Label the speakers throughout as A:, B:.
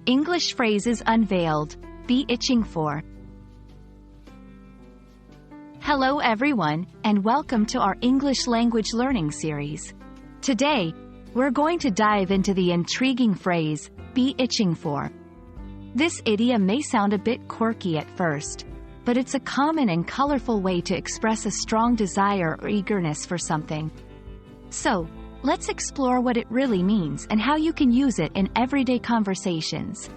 A: English phrases unveiled. Be itching for. Hello everyone, and welcome to our English language learning series. Today, we're going to dive into the intriguing phrase, be itching for. This idiom may sound a bit quirky at first, but it's a common and colorful way to express a strong desire or eagerness for something. So, let's explore what it really means and how you can use it in everyday conversations.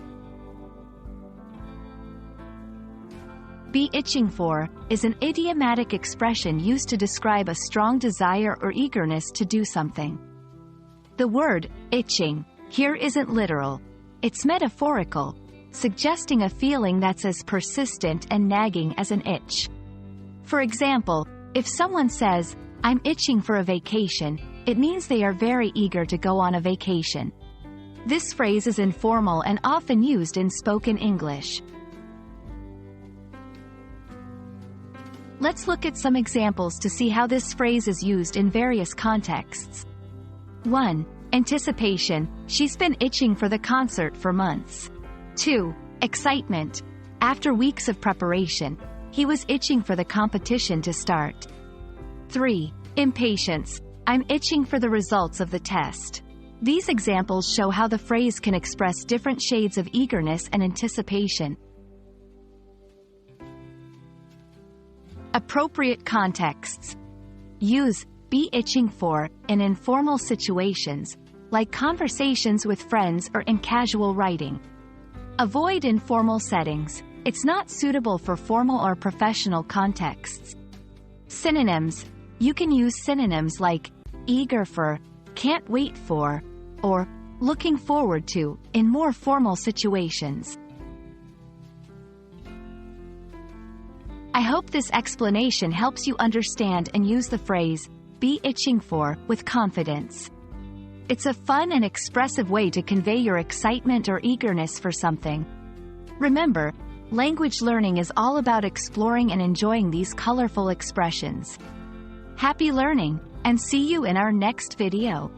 A: Be itching for is an idiomatic expression used to describe a strong desire or eagerness to do something. The word itching here isn't literal. It's metaphorical, suggesting a feeling that's as persistent and nagging as an itch. For example, if someone says, "I'm itching for a vacation," it means they are very eager to go on a vacation. This phrase is informal and often used in spoken English. Let's look at some examples to see how this phrase is used in various contexts. 1. Anticipation. She's been itching for the concert for months. 2. Excitement. After weeks of preparation, he was itching for the competition to start. 3. Impatience. I'm itching for the results of the test. These examples show how the phrase can express different shades of eagerness and anticipation. Appropriate contexts. Use be itching for in informal situations, like conversations with friends or in casual writing. Avoid informal settings. It's not suitable for formal or professional contexts. Synonyms. You can use synonyms like eager for, can't wait for, or looking forward to in more formal situations. I hope this explanation helps you understand and use the phrase, be itching for, with confidence. It's a fun and expressive way to convey your excitement or eagerness for something. Remember, language learning is all about exploring and enjoying these colorful expressions. Happy learning, and see you in our next video.